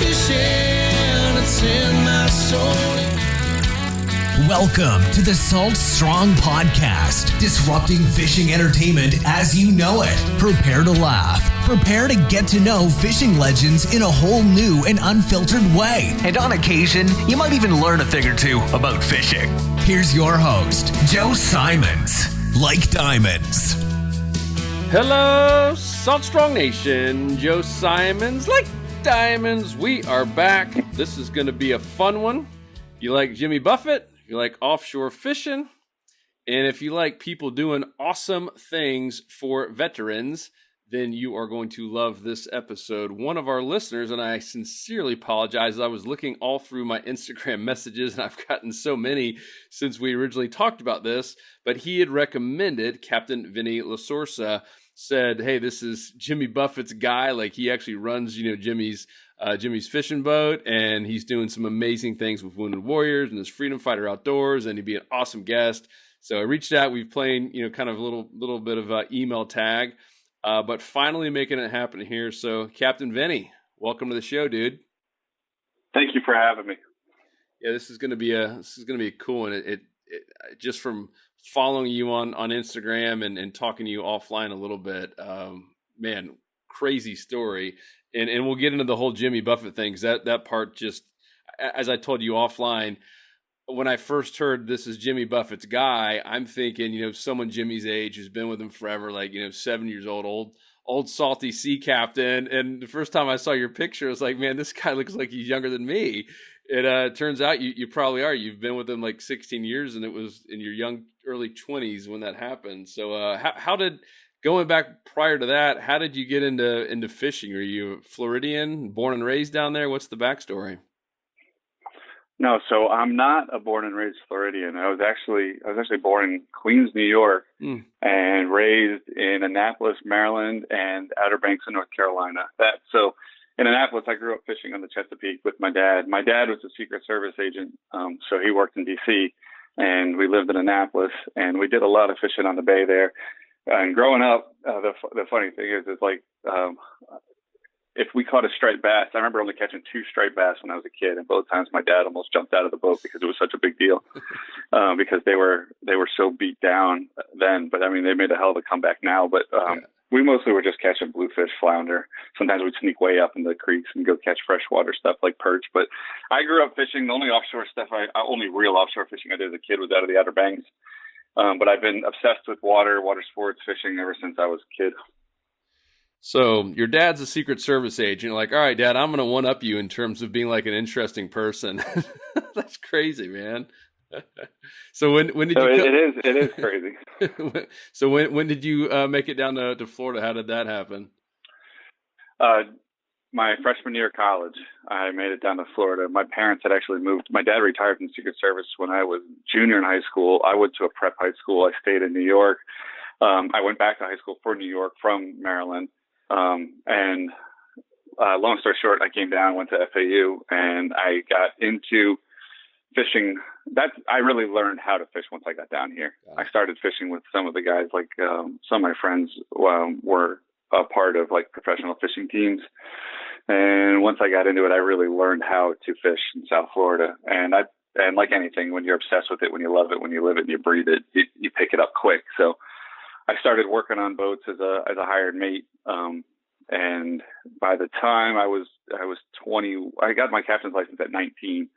fishing, it's in my soul. Welcome to the Salt Strong Podcast, disrupting fishing entertainment as you know it. Prepare to laugh. Prepare to get to know fishing legends in a whole new and unfiltered way. And on occasion, you might even learn a thing or two about fishing. Here's your host, Joe Simons. Like diamonds. Hello, Salt Strong Nation. Joe Simons, like diamonds. We are back. This is going to be a fun one. You like Jimmy Buffett? You like offshore fishing, and if you like people doing awesome things for veterans, then you are going to love this episode. One of our listeners, and I sincerely apologize, I was looking all through my Instagram messages, and I've gotten so many since we originally talked about this, but he had recommended Captain Vinnie LaSorsa, said, hey, this is Jimmy Buffett's guy. Like, he actually runs, Jimmy's fishing boat, and he's doing some amazing things with Wounded Warriors and his Freedom Fighter Outdoors, and he'd be an awesome guest. So I reached out. We've played, kind of a little bit of email tag, but finally making it happen here. So Captain Vinnie, welcome to the show, dude. Thank you for having me. Yeah, this is going to be a cool one. It just from following you on Instagram and talking to you offline a little bit, man, crazy story. And we'll get into the whole Jimmy Buffett thing, because that part just, as I told you offline, when I first heard this is Jimmy Buffett's guy, I'm thinking, someone Jimmy's age who's been with him forever, like, 7 years old salty sea captain. And the first time I saw your picture, I was like, man, this guy looks like he's younger than me. It turns out you probably are. You've been with him like 16 years, and it was in your early 20s when that happened. So how did, going back prior to that, how did you get into fishing? Are you Floridian, born and raised down there? What's the backstory? No, so I'm not a born and raised Floridian. I was actually born in Queens, New York, and raised in Annapolis, Maryland, and Outer Banks in North Carolina. So in Annapolis, I grew up fishing on the Chesapeake with my dad. My dad was a Secret Service agent, so he worked in D.C., and we lived in Annapolis, and we did a lot of fishing on the bay there. And growing up, the funny thing is like, if we caught a striped bass, I remember only catching 2 striped bass when I was a kid, and both times my dad almost jumped out of the boat because it was such a big deal, because they were so beat down then. But I mean, they made a hell of a comeback now. But we mostly were just catching bluefish, flounder. Sometimes we'd sneak way up in the creeks and go catch freshwater stuff like perch. But I grew up fishing. The only offshore stuff, only real offshore fishing I did as a kid was out of the Outer Banks. But I've been obsessed with water sports, fishing ever since I was a kid. So your dad's a Secret Service agent. You're like, all right, Dad, I'm going to one-up you in terms of being like an interesting person. That's crazy, man. So when did you? It is crazy. So when did you make it down to Florida? How did that happen? My freshman year of college, I made it down to Florida. My parents had actually moved. My dad retired from the Secret Service when I was junior in high school. I went to a prep high school. I stayed in New York. I went back to high school for New York from Maryland. And long story short, I came down, went to FAU, and I got into fishing. I really learned how to fish once I got down here. I started fishing with some of the guys, like some of my friends were a part of like professional fishing teams. And once I got into it, I really learned how to fish in South Florida. And like anything, when you're obsessed with it, when you love it, when you live it and you breathe it, you pick it up quick. So I started working on boats as a hired mate. And by the time I was 20, I got my captain's license at 19,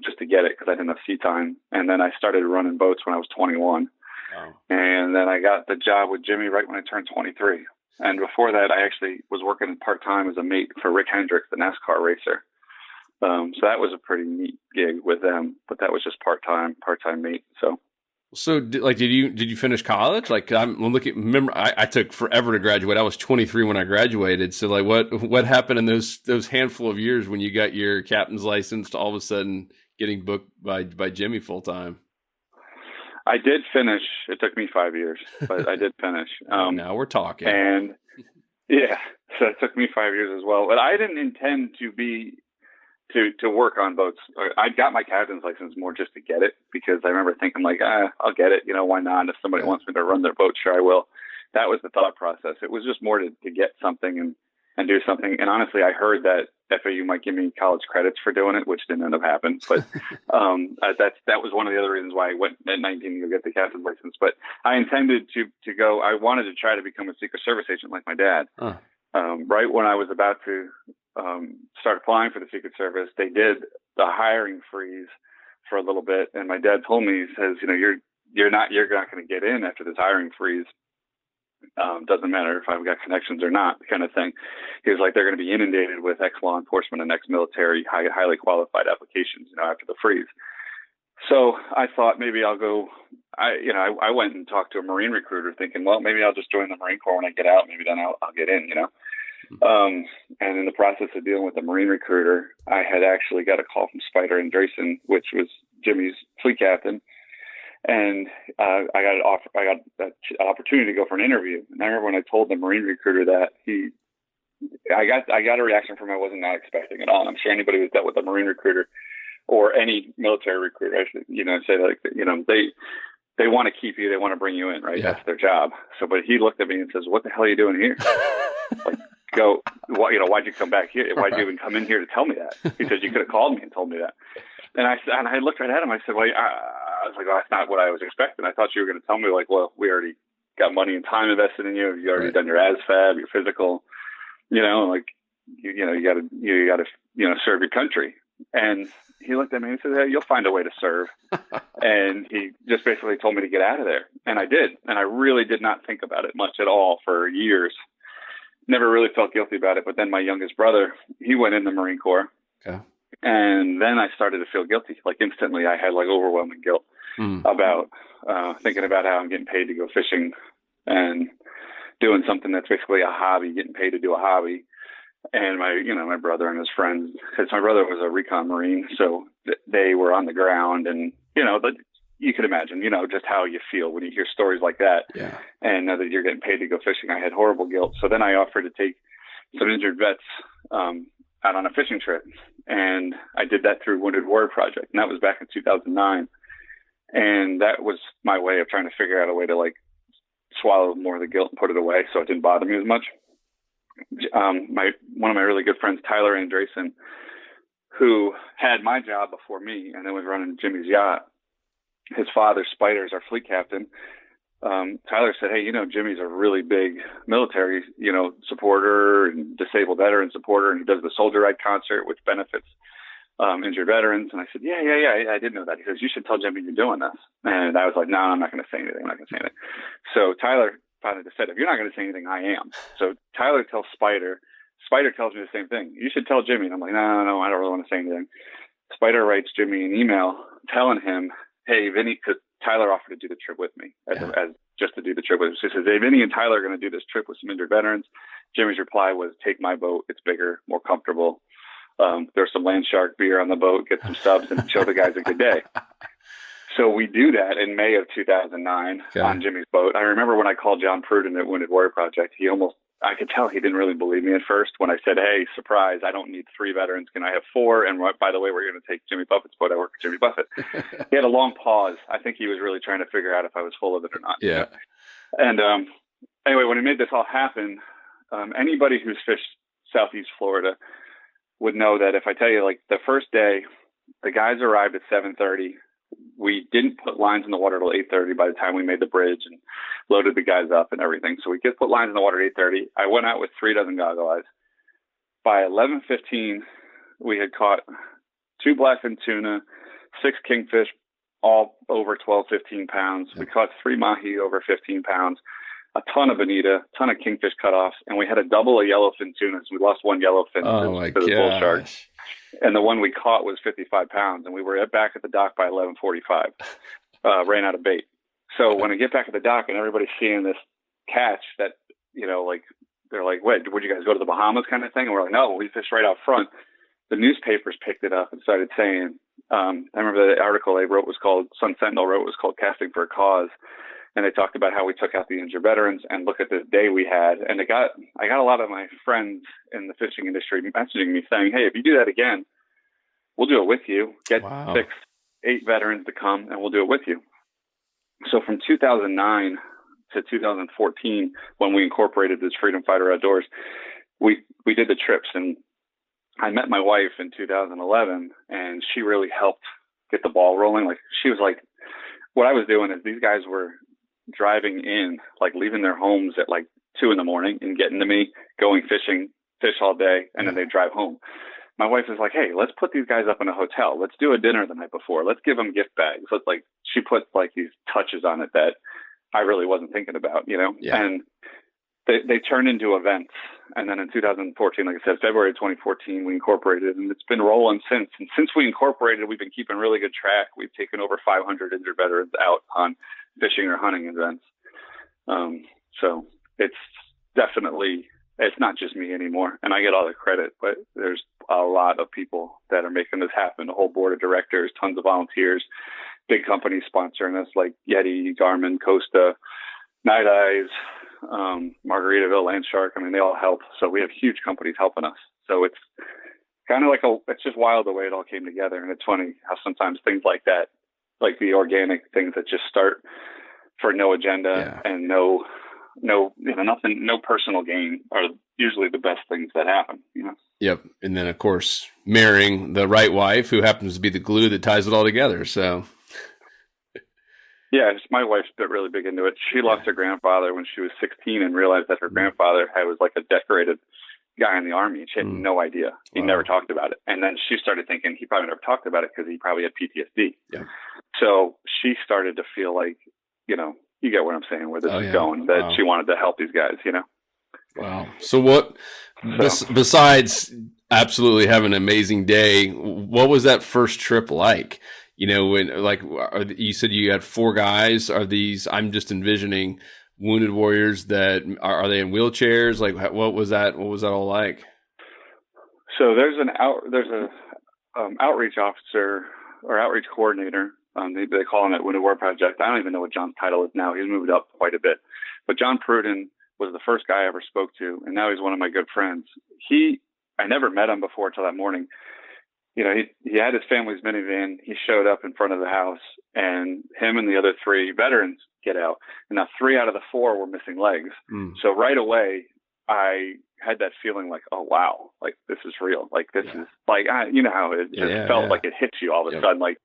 just to get it, because I didn't have sea time. And then I started running boats when I was 21. Wow. And then I got the job with Jimmy right when I turned 23. And before that, I actually was working part-time as a mate for Rick Hendricks, the NASCAR racer. So that was a pretty neat gig with them, but that was just part-time mate. So did you finish college? Like, remember, I took forever to graduate. I was 23 when I graduated. So like, what happened in those handful of years when you got your captain's license to all of a sudden getting booked by Jimmy full time? I did finish. It took me 5 years, but I did finish. Now we're talking. And yeah, so it took me 5 years as well. But I didn't intend to work on boats. I got my captain's license more just to get it, because I remember thinking like, I'll get it. Why not? If somebody wants me to run their boat, sure I will. That was the thought process. It was just more to get something and do something. And honestly, I heard that FAU might give me college credits for doing it, which didn't end up happening. But that was one of the other reasons why I went at 19 to go get the captain's license. But I intended to go. I wanted to try to become a Secret Service agent like my dad. Right when I was about to start applying for the Secret Service, they did the hiring freeze for a little bit, and my dad told me, he says, you're not going to get in after this hiring freeze. Doesn't matter if I've got connections or not, kind of thing. He was like, they're going to be inundated with ex-law enforcement and ex-military, highly qualified applications, after the freeze. So I thought maybe I'll go. I went and talked to a Marine recruiter, thinking, well, maybe I'll just join the Marine Corps when I get out. Maybe then I'll get in, And in the process of dealing with the Marine recruiter, I had actually got a call from Spider Andresen, which was Jimmy's fleet captain. And I got an opportunity to go for an interview. And I remember when I told the Marine recruiter that, I got a reaction from him I was not expecting at all. I'm sure anybody who's dealt with a Marine recruiter or any military recruiter, I should, say that, they want to keep you, they want to bring you in, right? Yeah. That's their job. So, but he looked at me and says, "What the hell are you doing here?" Why'd you come back here? Why'd you even come in here to tell me that? He said, "You could have called me and told me that." And I looked right at him. I said, "Well, I was like, oh, that's not what I was expecting. I thought you were going to tell me, like, well, we already got money and time invested in you. You already done your ASFAB, your physical, you got to serve your country." And he looked at me and said, "Hey, you'll find a way to serve." And he just basically told me to get out of there. And I did. And I really did not think about it much at all for years. Never really felt guilty about it. But then my youngest brother, he went in the Marine Corps. Okay. And then I started to feel guilty. Like instantly I had like overwhelming guilt about thinking about how I'm getting paid to go fishing and doing something that's basically a hobby, getting paid to do a hobby. And my brother and his friends, because my brother was a recon Marine, so they were on the ground, and you can imagine, just how you feel when you hear stories like that, and know that you're getting paid to go fishing. I had horrible guilt. So then I offered to take some injured vets out on a fishing trip, and I did that through Wounded Warrior Project, and that was back in 2009. And that was my way of trying to figure out a way to like swallow more of the guilt and put it away, so it didn't bother me as much. One of my really good friends, Tyler Andresen, who had my job before me and then was running Jimmy's yacht. His father, Spider, is our fleet captain. Tyler said, "Hey, Jimmy's a really big military, supporter and disabled veteran supporter, and he does the Soldier Ride concert, which benefits injured veterans." And I said, yeah, I did know that. He goes, "You should tell Jimmy you're doing this." And I was like, "No, I'm not going to say anything. So Tyler finally said, "If you're not going to say anything, I am." So Tyler tells Spider. Spider tells me the same thing. "You should tell Jimmy." And I'm like, no, I don't really want to say anything. Spider writes Jimmy an email telling him, "Hey, Vinny," because Tyler offered to do the trip with me, as just to do the trip with him. She says, "Hey, Vinny and Tyler are going to do this trip with some injured veterans." Jimmy's reply was, "Take my boat. It's bigger, more comfortable. There's some Land Shark beer on the boat. Get some subs and show the guys a good day." So we do that in May of 2009 on Jimmy's boat. I remember when I called John Pruden at Wounded Warrior Project, I could tell he didn't really believe me at first when I said, "Hey, surprise, I don't need 3 veterans. Can I have 4? And by the way, we're going to take Jimmy Buffett's boat. I work for Jimmy Buffett." He had a long pause. I think he was really trying to figure out if I was full of it or not. Yeah. And anyway, when he made this all happen, anybody who's fished Southeast Florida would know that if I tell you, like, the first day, the guys arrived at 7:30. We didn't put lines in the water till 8:30 by the time we made the bridge and loaded the guys up and everything. So we just put lines in the water at 8:30. I went out with 3 dozen goggle eyes. By 11:15, we had caught 2 blackfin tuna, 6 kingfish, all over 12, 15 pounds. We caught 3 mahi over 15 pounds, a ton of bonita, a ton of kingfish cutoffs, and we had a double of yellowfin tuna. So we lost 1 yellowfin to the bull shark. And the one we caught was 55 pounds, and we were back at the dock by 11:45. Ran out of bait. So when I get back at the dock and everybody's seeing this catch that, they're like, "Wait, would you guys go to the Bahamas," kind of thing? And we're like, "No, we fished right out front." The newspapers picked it up and started saying, I remember the article they wrote was called, Sun Sentinel wrote, was called "Casting for a Cause." And they talked about how we took out the injured veterans, and look at this day we had. And I got a lot of my friends in the fishing industry messaging me saying, "Hey, if you do that again, we'll do it with you. Get 6, 8 veterans to come, and we'll do it with you." So from 2009 to 2014, when we incorporated this Freedom Fighter Outdoors, we did the trips. And I met my wife in 2011, and she really helped get the ball rolling. Like, she was like, what I was doing is these guys were driving in, like leaving their homes at like 2 a.m. and getting to me, going fishing, fish all day, and then they drive home. My wife is like, hey, let's put these guys up in a hotel. Let's do a dinner the night before. Let's give them gift bags. Let's like, she put like these touches on it that I really wasn't thinking about, you know? Yeah. And they turned into events. And then in 2014, like I said, February 2014, we incorporated, and it's been rolling since. And since we incorporated, we've been keeping really good track. We've taken over 500 injured veterans out on fishing or hunting events. So it's definitely, it's not just me anymore, and I get all the credit, but there's a lot of people that are making this happen. A whole board of directors, tons of volunteers, big companies sponsoring us like Yeti, Garmin, Costa, Night Eyes, Margaritaville, Landshark. I mean, they all help. So we have huge companies helping us. So it's kind of like it's just wild the way it all came together. And it's funny how sometimes things like that, like the organic things that just start for no agenda and no, nothing, no personal gain, are usually the best things that happen, you know? Yep. And then, of course, marrying the right wife who happens to be the glue that ties it all together. So, yeah, my wife's really big into it. She lost her grandfather when she was 16 and realized that her grandfather was like a decorated guy in the Army. She had no idea. He never talked about it. And then she started thinking he probably never talked about it because he probably had PTSD. Yeah. So she started to feel like, you know, you get what I'm saying, where this is going, that she wanted to help these guys, you know? Wow. So what, besides absolutely having an amazing day, what was that first trip like? You know, when like you said you had 4 guys. Are these, I'm just envisioning wounded warriors that are they in wheelchairs? Like what was that all like? So there's a outreach officer or outreach coordinator. They call him at Wounded Warrior Project. I don't even know what John's title is now. He's moved up quite a bit. But John Pruden was the first guy I ever spoke to, and now he's one of my good friends. I never met him before till that morning. You know, he had his family's minivan. He showed up in front of the house, and him and the other 3 veterans get out. And now 3 out of the 4 were missing legs. So right away, I had that feeling like, oh, wow, like this is real. Like this is like, you know how it just felt like it hits you all of a sudden. Like,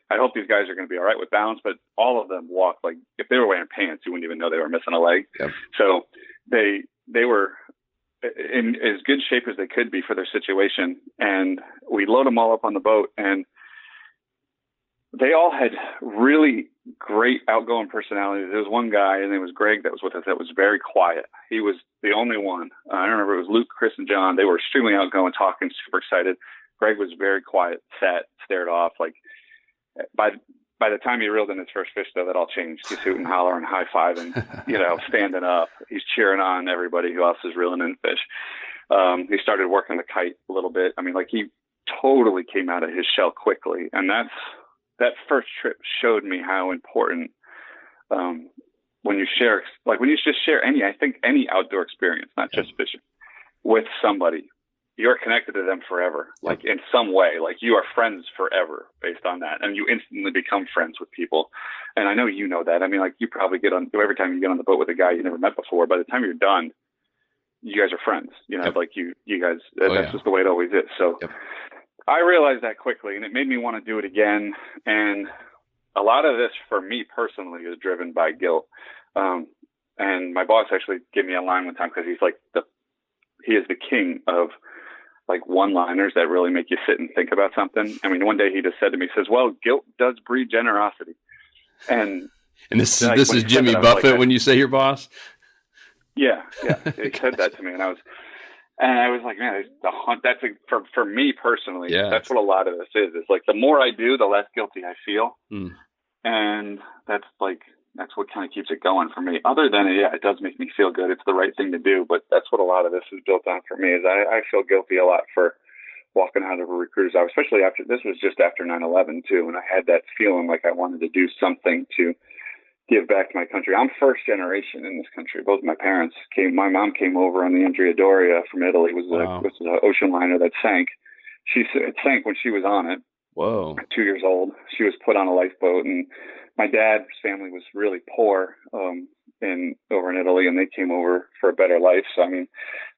I hope these guys are going to be all right with balance, but all of them walked like if they were wearing pants, you wouldn't even know they were missing a leg. Yep. So they were in as good shape as they could be for their situation. And we load them all up on the boat, and they all had really great outgoing personalities. There was one guy, and it was Greg that was with us, that was very quiet. He was the only one. I remember it was Luke, Chris, and John. They were extremely outgoing, talking, super excited. Greg was very quiet, sat, stared off. Like by the time he reeled in his first fish, though, that all changed. He's hooting, hollering, high-fiving, you know, standing up. He's cheering on everybody who else is reeling in fish. He started working the kite a little bit. I mean, like, he totally came out of his shell quickly. And that first trip showed me how important when you share, like when you just share any outdoor experience, not just fishing, with somebody, you're connected to them forever, like in some way, like you are friends forever based on that. And you instantly become friends with people. And I know you know that. I mean, like you probably every time you get on the boat with a guy you never met before, by the time you're done, you guys are friends, you know, like you guys, that's just the way it always is. So I realized that quickly, and it made me want to do it again. And a lot of this for me personally is driven by guilt. And my boss actually gave me a line one time because he's like he is the king of like one-liners that really make you sit and think about something. I mean, one day he just said to me, he says, well, guilt does breed generosity. And this is Jimmy Buffett like, when you say your boss? Yeah. He said that to me, and I was like, man, that's for me personally, that's what a lot of this is. It's like the more I do, the less guilty I feel. And that's what kind of keeps it going for me. Other than it does make me feel good. It's the right thing to do, but that's what a lot of this is built on for me is I feel guilty a lot for walking out of a recruiter's office, especially this was just after 9/11 too. And I had that feeling like I wanted to do something to give back to my country. I'm first generation in this country. Both my parents my mom came over on the Andrea Doria from Italy. It was an ocean liner that sank. It sank when she was on it. Whoa. 2 years old. She was put on a lifeboat, and my dad's family was really poor. over in Italy, and they came over for a better life. So, I mean,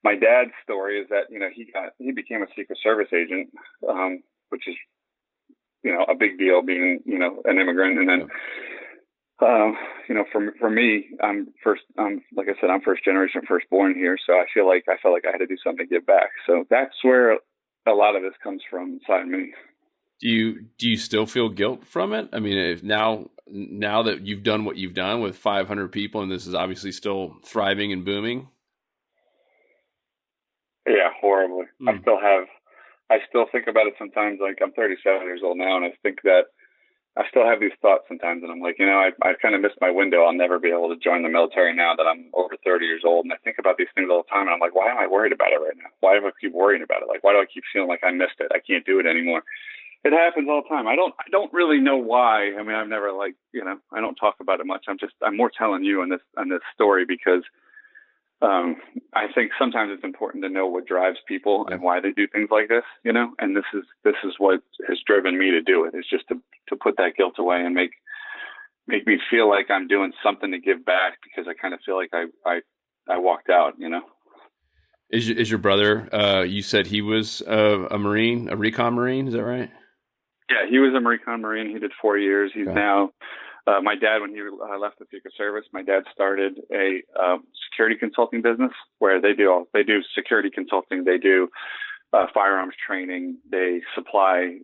my dad's story is that, he became a Secret Service agent, which is, a big deal being, an immigrant. And then, for me, like I said, I'm first generation, firstborn here. So I felt like I had to do something to give back. So that's where a lot of this comes from inside me. Do you still feel guilt from it? I mean, if now that you've done what you've done with 500 people, and this is obviously still thriving and booming. Yeah, horribly. I still think about it sometimes. Like, I'm 37 years old now, and I think that I still have these thoughts sometimes, and I'm like, I kind of missed my window. I'll never be able to join the military now that I'm over 30 years old. And I think about these things all the time, and I'm like, why am I worried about it right now? Why do I keep worrying about it? Like, why do I keep feeling like I missed it? I can't do it anymore. It happens all the time. I don't really know why. I mean, I've never I don't talk about it much. I'm more telling you on this story because I think sometimes it's important to know what drives people and why they do things like this, and this is what has driven me to do it. It's just to put that guilt away and make me feel like I'm doing something to give back, because I kind of feel like I walked out, Is your brother, you said he was a Marine, a recon Marine, is that right? Yeah, he was a recon Marine. He did 4 years. He's now, my dad, when he left the Secret Service, my dad started a security consulting business where they do security consulting. They do firearms training. They supply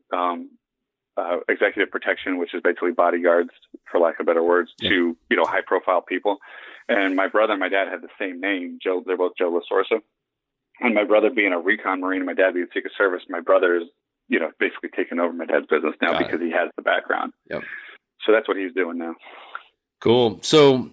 executive protection, which is basically bodyguards, for lack of better words, to high profile people. And my brother and my dad have the same name, Joe. They're both Joe LaSorsa. And my brother being a recon Marine, and my dad being Secret Service, my brother is basically taking over my dad's business now because he has the background. Yep. So that's what he's doing now. Cool. So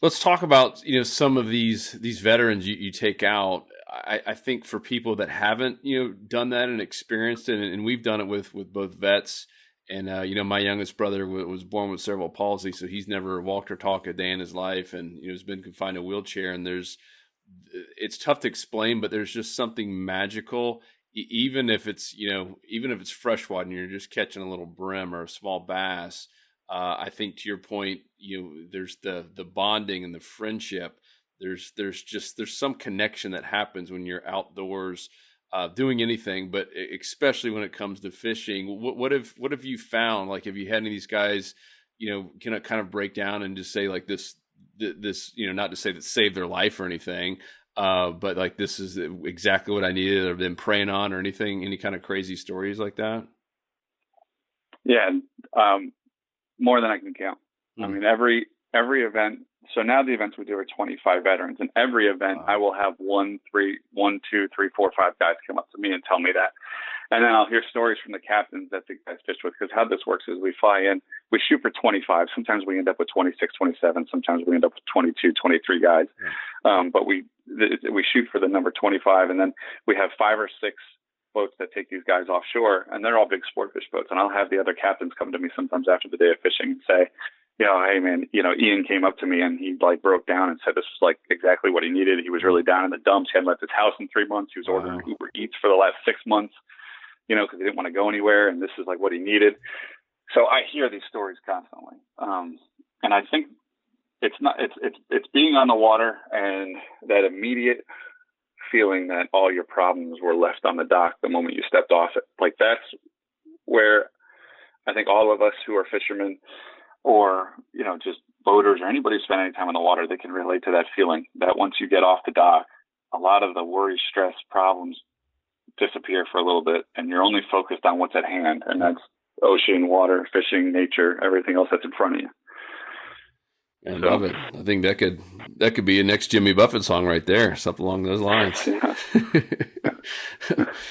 let's talk about, some of these veterans you take out. I think for people that haven't, done that and experienced it, and we've done it with both vets, and, my youngest brother was born with cerebral palsy, so he's never walked or talked a day in his life, and, has been confined to a wheelchair. And it's tough to explain, but there's just something magical, even if it's freshwater and you're just catching a little brim or a small bass. I think to your point, there's the bonding and the friendship. There's some connection that happens when you're outdoors doing anything, but especially when it comes to fishing. What have you found? Like, have you had any of these guys, can kind of break down and just say like this, not to say that saved their life or anything, but like, this is exactly what I needed, or been praying on, or anything, any kind of crazy stories like that? Yeah. More than I can count. I mean, every event. So now the events we do are 25 veterans, and every event I will have 1, 2, 3, 4, 5 guys come up to me and tell me that. And then I'll hear stories from the captains that the guys fish with, because how this works is we fly in, we shoot for 25. Sometimes we end up with 26, 27. Sometimes we end up with 22, 23 guys. But we shoot for the number 25. And then we have 5 or 6 boats that take these guys offshore, and they're all big sport fish boats. And I'll have the other captains come to me sometimes after the day of fishing and say, hey man, Ian came up to me and he broke down and said this was like exactly what he needed. He was really down in the dumps. He hadn't left his house in 3 months. He was ordering Uber Eats for the last 6 months, because he didn't want to go anywhere. And this is like what he needed. So I hear these stories constantly. And I think it's being on the water and that immediate feeling that all your problems were left on the dock the moment you stepped off it. Like, that's where I think all of us who are fishermen, or, just boaters, or anybody who spent any time on the water, they can relate to that feeling that once you get off the dock, a lot of the worry, stress, problems disappear for a little bit, and you're only focused on what's at hand. And that's ocean, water, fishing, nature, everything else that's in front of you. I love it. I think that could be a next Jimmy Buffett song right there, something along those lines.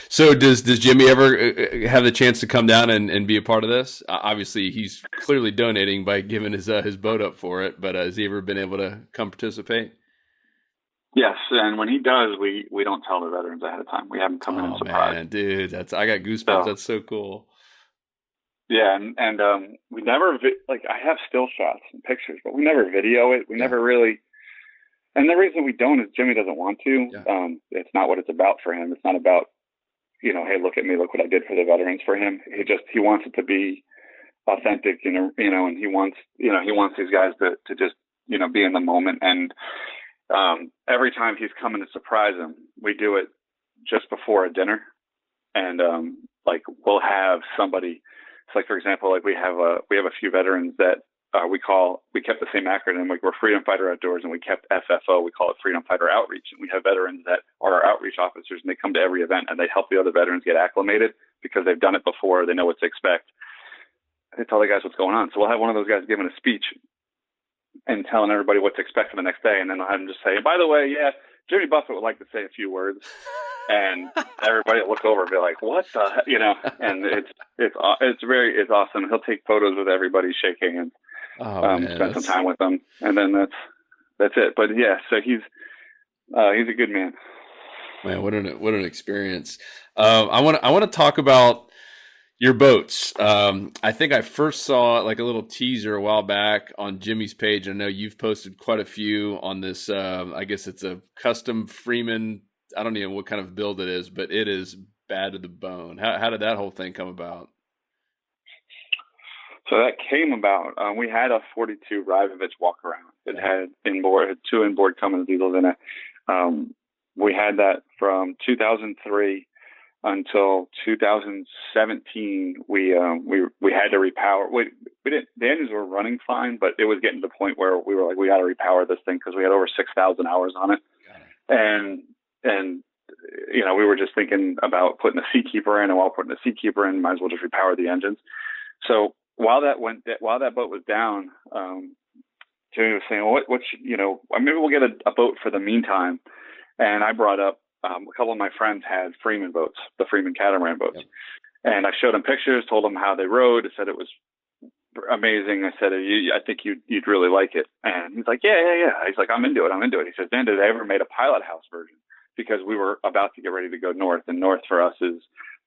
So does Jimmy ever have the chance to come down and be a part of this? Obviously, he's clearly donating by giving his boat up for it, but has he ever been able to come participate? Yes, and when he does, we don't tell the veterans ahead of time. We have him come in and surprise. Man, dude, I got goosebumps. That's so cool. Yeah, and we never I have still shots and pictures, but we never video it. We never really. And the reason we don't is Jimmy doesn't want to. Yeah. It's not what it's about for him. It's not about, hey, look at me, look what I did for the veterans. For him, he wants it to be authentic, and he wants these guys to just be in the moment. And every time he's coming to surprise him, we do it just before a dinner. And like we'll have somebody. It's like, for example, like we have a few veterans that we kept the same acronym. Like we're Freedom Fighter Outdoors, and we kept FFO. We call it Freedom Fighter Outreach. And we have veterans that are our outreach officers, and they come to every event and they help the other veterans get acclimated because they've done it before. They know what to expect. They tell the guys what's going on. So we'll have one of those guys giving a speech and telling everybody what to expect for the next day. And then I'll have him just say, by the way, yeah, Jimmy Buffett would like to say a few words. And everybody will look over and be like, what the, and it's awesome. He'll take photos with everybody shaking and spend some time with them. And then that's it. But yeah, so he's a good man. Man, what an experience. I want to talk about your boats. I think I first saw like a little teaser a while back on Jimmy's page. I know you've posted quite a few on this. I guess it's a custom Freeman. I don't even know what kind of build it is, but it is bad to the bone. How did that whole thing come about? So that came about. We had a 42 Rivovich walk around. It had two inboard Cummins diesels in it. We had that from 2003 until 2017. We had to repower. We didn't. The engines were running fine, but it was getting to the point where we were like, we got to repower this thing because we had over 6,000 hours on it. And we were just thinking about putting a Seakeeper in, and while putting a Seakeeper in, might as well just repower the engines. So while that boat was down, Jimmy was saying, well, maybe we'll get a boat for the meantime. And I brought up a couple of my friends had Freeman boats, the Freeman catamaran boats. Yep. And I showed him pictures, told him how they rode. I said it was amazing. I said, I think you'd really like it. And he's like, yeah. He's like, I'm into it. He says, Dan, did they ever made a pilot house version? Because we were about to get ready to go north, and north for us is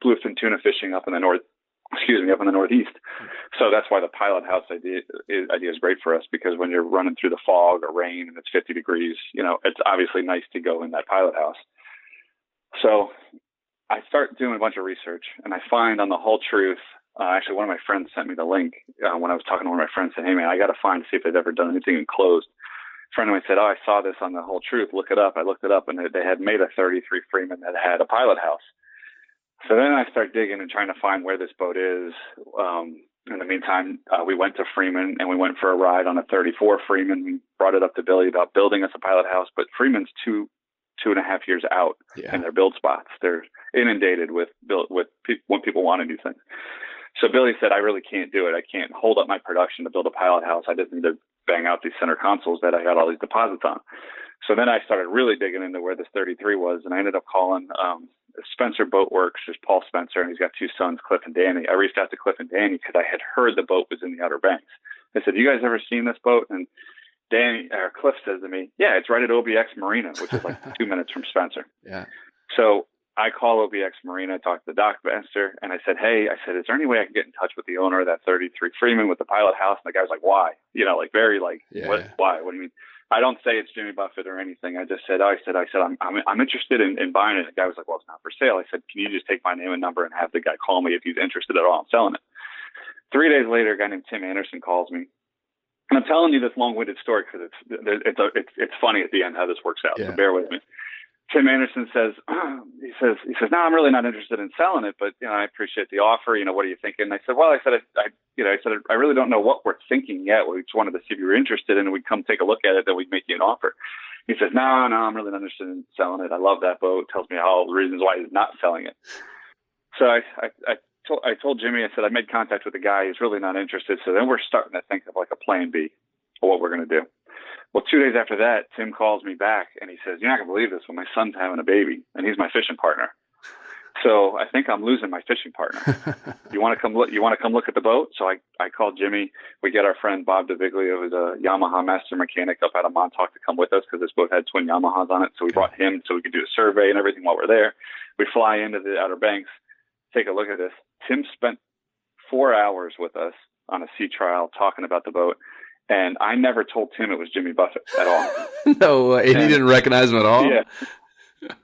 bluefin tuna fishing up in the northeast. So that's why the pilot house idea is great for us, because when you're running through the fog or rain and it's 50 degrees, it's obviously nice to go in that pilot house. So I start doing a bunch of research, and I find on the Whole Truth, actually one of my friends sent me the link when I was talking to one of my friends, saying, hey man, I got to find, see if they've ever done anything enclosed. A friend of mine said, I saw this on the Whole Truth, look it up. I looked it up, and they had made a 33 Freeman that had a pilot house. So then I start digging and trying to find where this boat is. In the meantime, we went to Freeman, and we went for a ride on a 34 Freeman. We brought it up to Billy about building us a pilot house, but Freeman's 2.5 years out in their build spots. They're inundated with when people want to do things. So Billy said, I really can't do it. I can't hold up my production to build a pilot house. I just need to bang out these center consoles that I got all these deposits on. So then I started really digging into where this 33 was, and I ended up calling Spencer Boatworks. There's Paul Spencer, and he's got two sons, Cliff and Danny. I reached out to Cliff and Danny because I had heard the boat was in the Outer Banks. I said, you guys ever seen this boat? And Cliff says to me, yeah, it's right at OBX Marina, which is like 2 minutes from Spencer. Yeah. So I call OBX Marina, I talked to the dock master, and I said, is there any way I can get in touch with the owner of that 33 Freeman with the pilot house? And the guy was like, why? Why? What do you mean? I don't say it's Jimmy Buffett or anything. I just said, I'm interested in buying it. The guy was like, well, it's not for sale. I said, can you just take my name and number and have the guy call me if he's interested at all in selling it? 3 days later, a guy named Tim Anderson calls me. And I'm telling you this long-winded story because it's funny at the end how this works out. So bear with me. Tim Anderson says, no, I'm really not interested in selling it, but I appreciate the offer. What are you thinking? I said, I really don't know what we're thinking yet. We just wanted to see if you were interested, and we'd come take a look at it, then we'd make you an offer. He says, no, I'm really not interested in selling it. I love that boat. Tells me all the reasons why he's not selling it. So I told Jimmy, I said, I made contact with the guy. He's really not interested. So then we're starting to think of like a plan B for what we're going to do. Well, 2 days after that, Tim calls me back and he says, you're not going to believe this, but my son's having a baby and he's my fishing partner. So I think I'm losing my fishing partner. You want to come look at the boat? So I called Jimmy. We get our friend Bob DeViglio, who's a Yamaha master mechanic up out of Montauk, to come with us because this boat had twin Yamahas on it. So we brought him so we could do a survey and everything while we're there. We fly into the Outer Banks, take a look at this. Tim spent 4 hours with us on a sea trial talking about the boat. And I never told Tim it was Jimmy Buffett at all. No way. And he didn't recognize him at all? Yeah.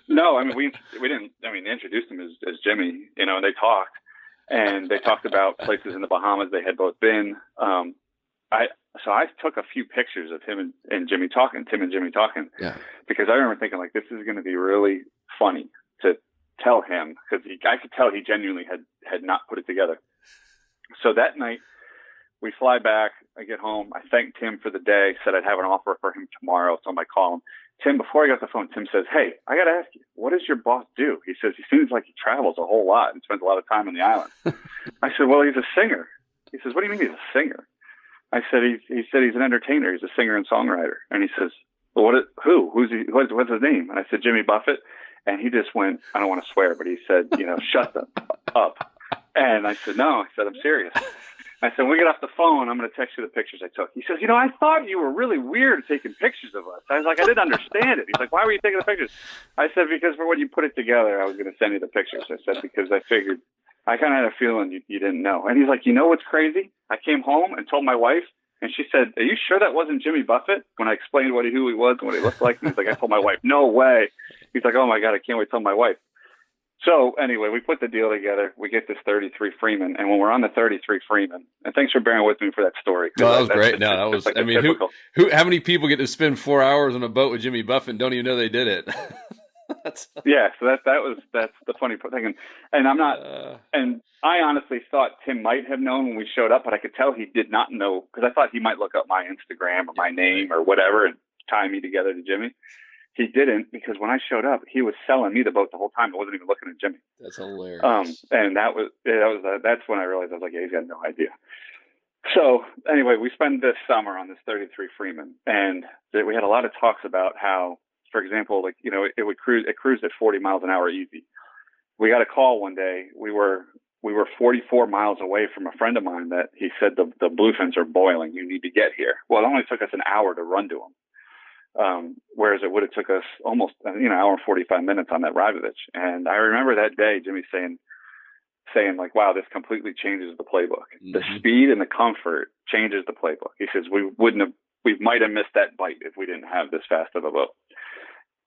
No, I mean, we didn't. I mean, they introduced him as Jimmy, and they talked. And they talked about places in the Bahamas they had both been. So I took a few pictures of him and Jimmy talking, Tim and Jimmy talking, because I remember thinking like, this is going to be really funny to tell him, because I could tell he genuinely had not put it together. So that night we fly back, I get home, I thanked Tim for the day, said I'd have an offer for him tomorrow. So I might call him. Tim, before I got the phone, Tim says, hey, I got to ask you, what does your boss do? He says, he seems like he travels a whole lot and spends a lot of time on the island. I said, well, he's a singer. He says, what do you mean he's a singer? I said, he said he's an entertainer. He's a singer and songwriter. And he says, well, who's he? What's his name? And I said, Jimmy Buffett. And he just went, I don't want to swear, but he said, shut up. And I said, no. I said, I'm serious. I said, when we get off the phone, I'm going to text you the pictures I took. He says, I thought you were really weird taking pictures of us. I was like, I didn't understand it. He's like, why were you taking the pictures? I said, because for when you put it together, I was going to send you the pictures. I said, because I figured, I kind of had a feeling you didn't know. And he's like, you know what's crazy? I came home and told my wife, and she said, are you sure that wasn't Jimmy Buffett? When I explained who he was and what he looked like. And he's like, I told my wife, no way. He's like, oh my God, I can't wait to tell my wife. So anyway, we put the deal together. We get this 33 Freeman. And when we're on the 33 Freeman, and thanks for bearing with me for that story. No, that was great. No, that was, like, I mean, how many people get to spend 4 hours on a boat with Jimmy Buffett and don't even know they did it? Yeah. So that's the funny thing. And I'm not, and I honestly thought Tim might have known when we showed up, but I could tell he did not know, because I thought he might look up my Instagram or my name or whatever and tie me together to Jimmy. He didn't, because when I showed up, he was selling me the boat the whole time. I wasn't even looking at Jimmy. That's hilarious. And that's when I realized, I was like, yeah, he's got no idea. So anyway, we spent this summer on this 33 Freeman, and we had a lot of talks about how, for example, like, it cruised at 40 miles an hour easy. We got a call one day. We were 44 miles away from a friend of mine that he said the bluefins are boiling. You need to get here. Well, it only took us an hour to run to them. Whereas it would have took us almost an hour and 45 minutes on that Rybovich. And I remember that day Jimmy saying like, wow, this completely changes the playbook. Mm-hmm. The speed and the comfort changes the playbook. He says we might have missed that bite if we didn't have this fast of a boat.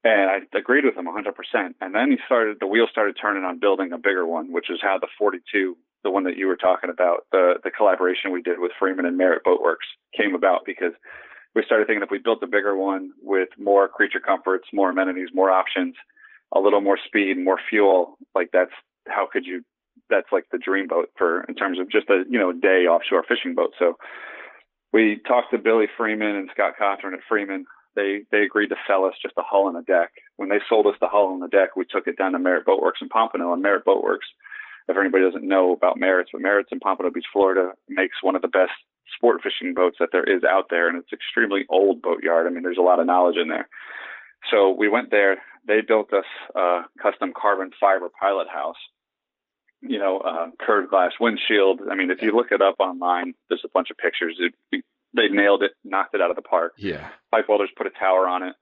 And I agreed with him 100%. And then the wheels started turning on building a bigger one, which is how the 42, the one that you were talking about, the collaboration we did with Freeman and Merritt Boatworks came about, because we started thinking if we built a bigger one with more creature comforts, more amenities, more options, a little more speed, more fuel, like that's like the dream boat in terms of just a day offshore fishing boat. So we talked to Billy Freeman and Scott Cochran at Freeman. They agreed to sell us just a hull and a deck. When they sold us the hull and the deck, we took it down to Merritt Boatworks in Pompano. And Merritt Boatworks, if anybody doesn't know about Merritt's, but Merritt's in Pompano Beach, Florida, makes one of the best sport fishing boats that there is out there, and it's extremely old boat yard. I mean, there's a lot of knowledge in there. So we went there. They built us a custom carbon fiber pilot house, curved glass windshield. I mean, if you look it up online, there's a bunch of pictures. They nailed it, knocked it out of the park. Yeah. Pipe welders put a tower on it.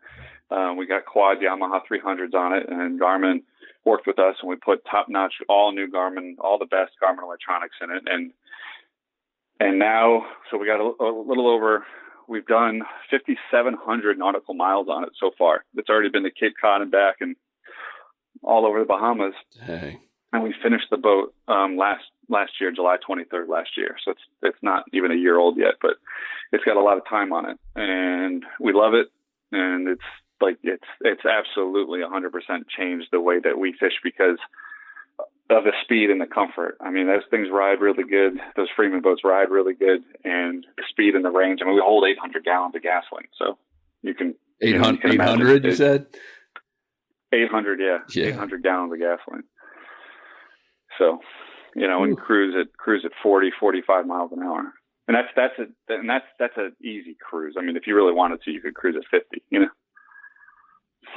We got quad Yamaha 300s on it, and Garmin worked with us, and we put top-notch, all new Garmin, all the best Garmin electronics in it. And now, so we got a little over, we've done 5,700 nautical miles on it so far. It's already been to Cape Cod and back and all over the Bahamas. Hey. And we finished the boat last year, July 23rd last year. So it's not even a year old yet, but it's got a lot of time on it, and we love it. And it's absolutely 100% changed the way that we fish because of the speed and the comfort. I mean, those things ride really good. Those Freeman boats ride really good, and the speed and the range. I mean, we hold 800 gallons of gasoline, so you can 800. You said 800, yeah. 800 gallons of gasoline. So, and cruise at 40, 45 miles an hour, and that's an easy cruise. I mean, if you really wanted to, you could cruise at 50.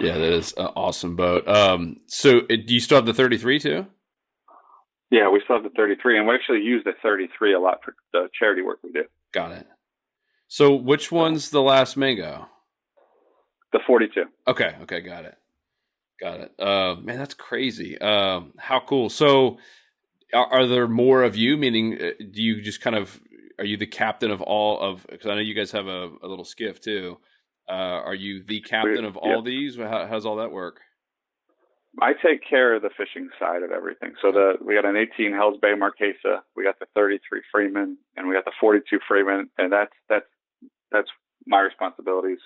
Yeah, that is an awesome boat. So do you still have the 33 too? Yeah, we still have the 33, and we actually use the 33 a lot for the charity work we do. Got it. So which one's the last Mango? The 42. Okay, got it. Man, that's crazy. How cool. So are there more of you? Meaning, do you just are you the captain of all of, because I know you guys have a little skiff too. Are you the captain of all these? How's all that work? I take care of the fishing side of everything. So we got an 18 Hells Bay Marquesa, we got the 33 Freeman, and we got the 42 Freeman, and that's that's my responsibilities.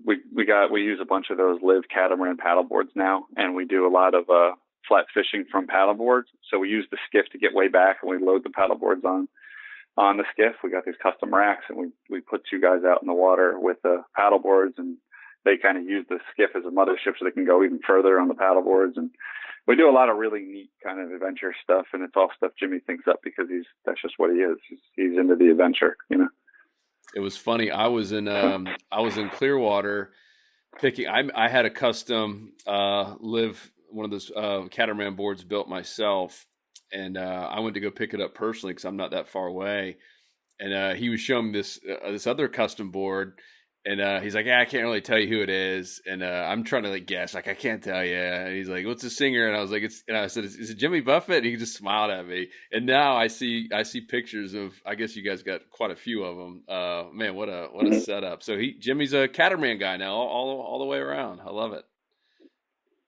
We use a bunch of those live catamaran paddle boards now, and we do a lot of flat fishing from paddle boards. So we use the skiff to get way back, and we load the paddle boards on the skiff. We got these custom racks, and we put two guys out in the water with the paddle boards, and they kind of use the skiff as a mothership so they can go even further on the paddle boards. And we do a lot of really neat kind of adventure stuff, and it's all stuff Jimmy thinks up because that's just what he is. He's into the adventure, you know. It was funny. I was in Clearwater picking. I had a custom live one of those catamaran boards built myself, and I went to go pick it up personally because I'm not that far away. And he was showing me this other custom board, and he's like, "Yeah, I can't really tell you who it is." And I'm trying to like guess, like I can't tell you. And he's like, "What's the singer?" And I was like, I said, "Is it Jimmy Buffett?" And he just smiled at me. And now I see pictures of. I guess you guys got quite a few of them. Man, what a setup! So Jimmy's a catamaran guy now, all the way around. I love it.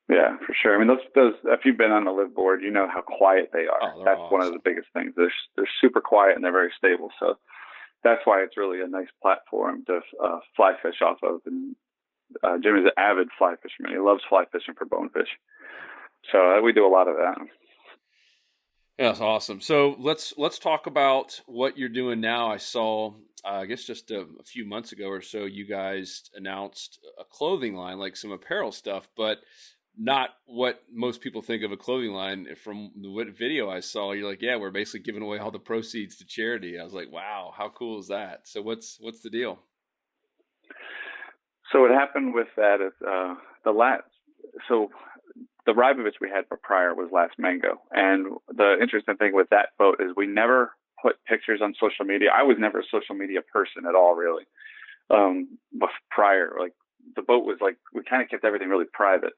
Yeah, for sure. I mean, those if you've been on the live board, you know how quiet they are. Oh, that's awesome. One of the biggest things. They're super quiet and they're very stable. So that's why it's really a nice platform to fly fish off of. And Jimmy's an avid fly fisherman. He loves fly fishing for bonefish. So we do a lot of that. Yeah, that's awesome. So let's talk about what you're doing now. I saw, I guess just a few months ago or so, you guys announced a clothing line, like some apparel stuff, but not what most people think of a clothing line. From the video I saw, you're like, yeah, we're basically giving away all the proceeds to charity. I was like, wow, how cool is that? So what's the deal? So what happened with that is the Rybovich we had prior was Last Mango. And the interesting thing with that boat is we never put pictures on social media. I was never a social media person at all, really. But prior, like the boat was like, we kind of kept everything really private.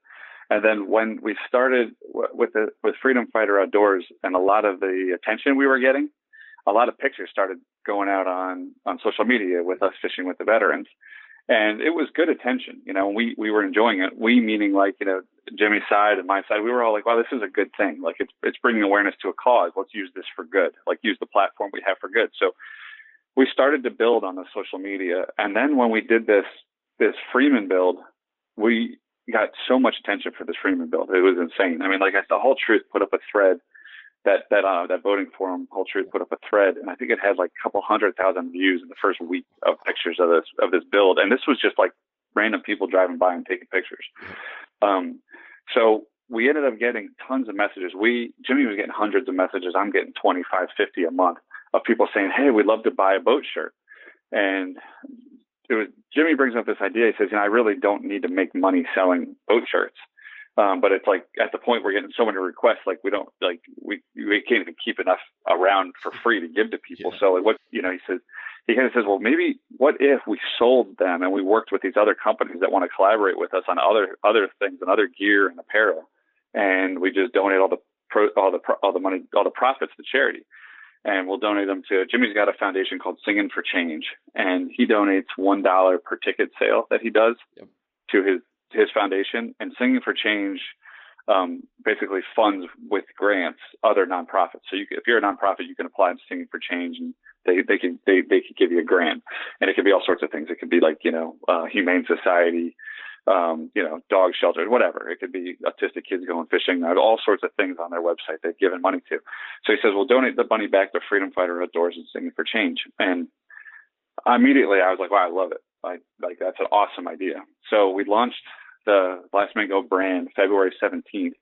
And then when we started with Freedom Fighter Outdoors and a lot of the attention we were getting, a lot of pictures started going out on social media with us fishing with the veterans. And it was good attention, you know, we were enjoying it. We meaning like, you know, Jimmy's side and my side, we were all like, wow, this is a good thing. Like it's bringing awareness to a cause. Let's use this for good. Like use the platform we have for good. So we started to build on the social media. And then when we did this Freeman build, we got so much attention for this Freeman build. It was insane. I mean, like the Whole Truth put up a thread that boating forum, Whole Truth put up a thread, and I think it had like a couple 100,000 views in the first week of pictures of this build. And this was just like random people driving by and taking pictures. So we ended up getting tons of messages. Jimmy was getting hundreds of messages. I'm getting 25, 50 a month of people saying, hey, we'd love to buy a boat shirt. And Jimmy brings up this idea. He says, you know, I really don't need to make money selling boat shirts. But it's like at the point we're getting so many requests, like we don't like we can't even keep enough around for free to give to people. Yeah. So like he kind of says, well, maybe what if we sold them and we worked with these other companies that want to collaborate with us on other things and other gear and apparel, and we just donate all the money, all the profits to charity. And we'll donate them to Jimmy's got a foundation called Singing for Change, and he donates $1 per ticket sale that he does to his foundation. And Singing for Change basically funds with grants other nonprofits. So if you're a nonprofit, you can apply to Singing for Change, and they can give you a grant. And it could be all sorts of things. It could be like Humane Society, dog shelters, whatever. It could be autistic kids going fishing. There's all sorts of things on their website they've given money to. So he says, we'll donate the money back to Freedom Fighter Outdoors and Singing for Change. And immediately I was like, wow, I love it. Like that's an awesome idea. So we launched the Last Mango brand February 17th,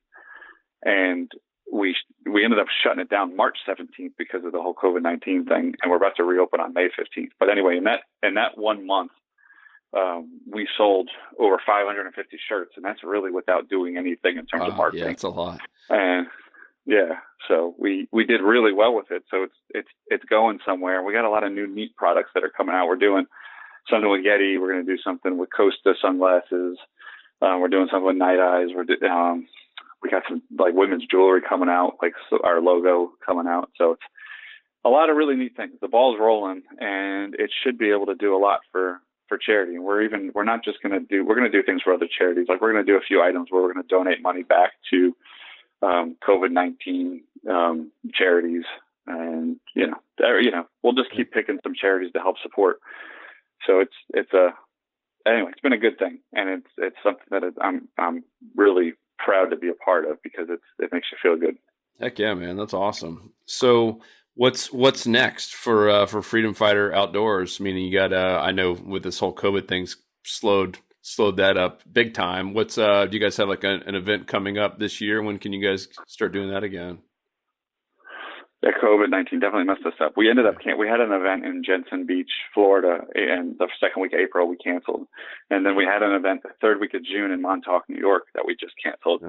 and we ended up shutting it down March 17th because of the whole COVID-19 thing, and we're about to reopen on May 15th. But anyway, in that 1 month, we sold over 550 shirts, and that's really without doing anything in terms of marketing. Yeah, it's a lot. And so we did really well with it. So it's going somewhere. We got a lot of new neat products that are coming out. We're doing something with Yeti. We're going to do something with Costa sunglasses. We're doing something with Night Eyes. We got some like women's jewelry coming out, like our logo coming out. So it's a lot of really neat things. The ball's rolling, and it should be able to do a lot for charity. We're going to do things for other charities. Like we're going to do a few items where we're going to donate money back to COVID-19 charities, and we'll just keep picking some charities to help support. So anyway, it's been a good thing, and it's something that I'm really proud to be a part of because it makes you feel good. Heck yeah, man. That's awesome. So what's next for Freedom Fighter Outdoors? Meaning you got, I know with this whole COVID thing's slowed that up big time. What's, do you guys have like an event coming up this year? When can you guys start doing that again? Yeah, COVID-19 definitely messed us up. We had an event in Jensen Beach, Florida, and the second week of April we canceled. And then we had an event the third week of June in Montauk, New York that we just canceled.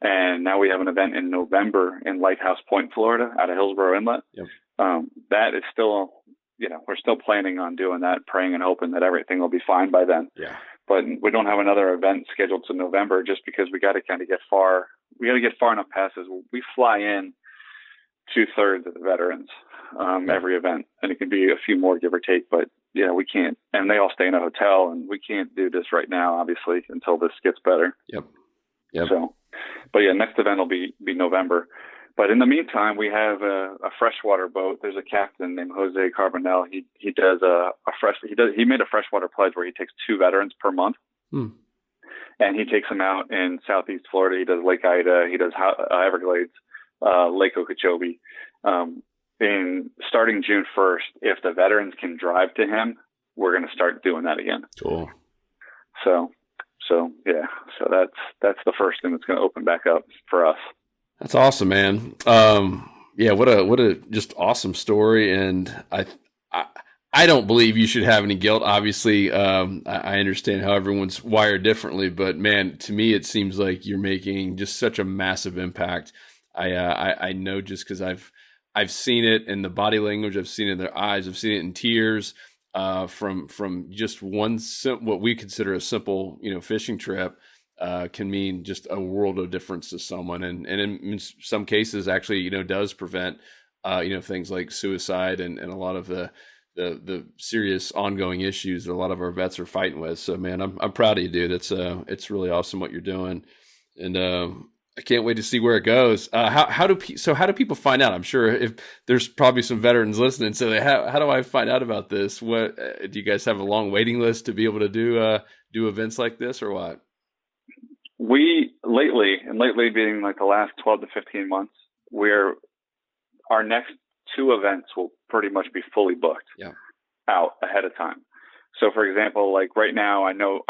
And now we have an event in November in Lighthouse Point, Florida, out of Hillsborough Inlet. Yep. That is still, we're still planning on doing that, praying and hoping that everything will be fine by then. Yeah. But we don't have another event scheduled to November just because we got to kind of get far. We got to get far enough past this. We fly in 2/3 of the veterans every event, and it can be a few more give or take, but we can't, and they all stay in a hotel, and we can't do this right now obviously until this gets better. Yep. So, but yeah, next event will be November. But in the meantime, we have a freshwater boat. There's a captain named Jose Carbonell. He made a freshwater pledge where he takes 2 veterans per month. And he takes them out in Southeast Florida. He does Lake Ida, he does Everglades, Lake Okeechobee. Starting June 1st, if the veterans can drive to him, we're going to start doing that again. Cool. So yeah, so that's the first thing that's going to open back up for us. That's awesome, man. Yeah, what a just awesome story. And I don't believe you should have any guilt. Obviously, I understand how everyone's wired differently, but man, to me, it seems like you're making just such a massive impact. I know just because I've seen it in the body language, I've seen it in their eyes, I've seen it in tears, from just what we consider a simple, fishing trip, can mean just a world of difference to someone. And in some cases actually, does prevent, things like suicide and a lot of the serious ongoing issues that a lot of our vets are fighting with. So man, I'm proud of you, dude. It's really awesome what you're doing. And, I can't wait to see where it goes. How do people find out? I'm sure if there's probably some veterans listening. So how do I find out about this? What do you guys have a long waiting list to be able to do events like this, or what? We lately being like the last 12 to 15 months, our next 2 events will pretty much be fully booked out ahead of time. So for example, like right now, I know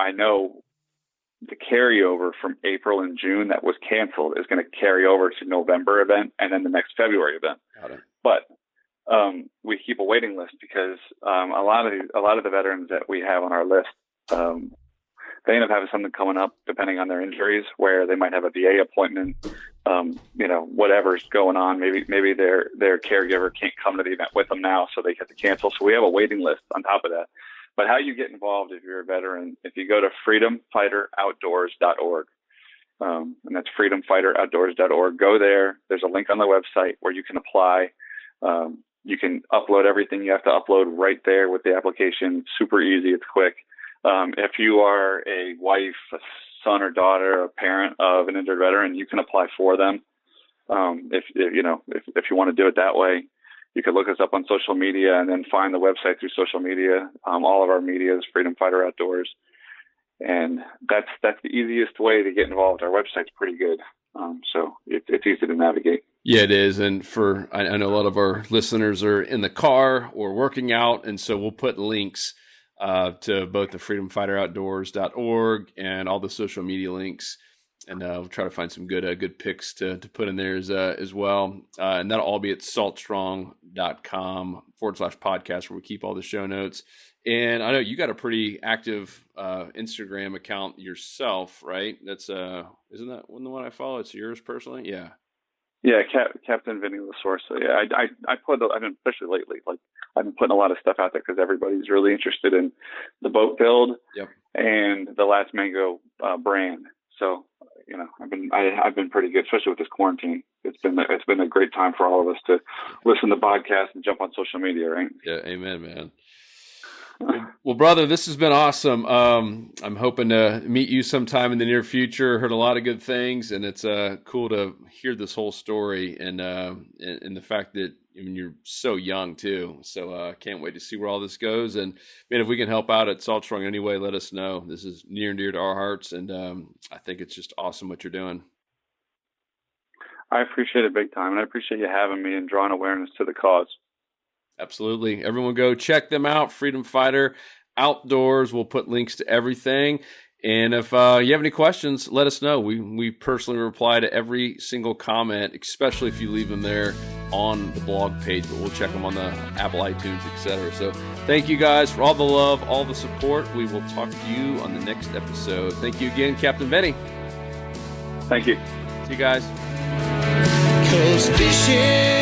the carryover from April and June that was canceled is going to carry over to November event and then the next February event. Got it. But we keep a waiting list because a lot of the veterans that we have on our list, they end up having something coming up depending on their injuries, where they might have a VA appointment, whatever's going on. Maybe their caregiver can't come to the event with them now, so they have to cancel. So we have a waiting list on top of that. But how you get involved if you're a veteran, if you go to freedomfighteroutdoors.org, and that's freedomfighteroutdoors.org, go there. There's a link on the website where you can apply. You can upload everything you have to upload right there with the application. Super easy. It's quick. If you are a wife, a son or daughter, a parent of an injured veteran, you can apply for them. If you want to do it that way. You could look us up on social media and then find the website through social media. All of our media is Freedom Fighter Outdoors. And that's the easiest way to get involved. Our website's pretty good. So it's easy to navigate. Yeah, it is. And I know a lot of our listeners are in the car or working out. And so we'll put links to both the freedomfighteroutdoors.org and all the social media links. And we'll try to find some good picks to put in there as well. And that'll all be at saltstrong.com/podcast, where we keep all the show notes. And I know you got a pretty active Instagram account yourself, right? That's isn't that the one I follow? It's yours personally? Yeah. Yeah, Captain Vinnie LaSorsa. Yeah, I've been, especially lately, like I've been putting a lot of stuff out there because everybody's really interested in the boat build and the Last Mango brand. So, I've been pretty good, especially with this quarantine. It's been a great time for all of us to listen to podcasts and jump on social media, right? Yeah, amen, man. Well, brother, this has been awesome. I'm hoping to meet you sometime in the near future. Heard a lot of good things, and it's cool to hear this whole story and the fact that you're so young too. So can't wait to see where all this goes. And man, if we can help out at Salt Strong in any way, let us know. This is near and dear to our hearts, and I think it's just awesome what you're doing. I appreciate it big time, and I appreciate you having me and drawing awareness to the cause. Absolutely. Everyone go check them out. Freedom Fighter Outdoors. We'll put links to everything. And if you have any questions, let us know. We personally reply to every single comment, especially if you leave them there on the blog page, but we'll check them on the Apple, iTunes, etc. So thank you guys for all the love, all the support. We will talk to you on the next episode. Thank you again, Captain Vinnie. Thank you. See you guys. 'Cause fishing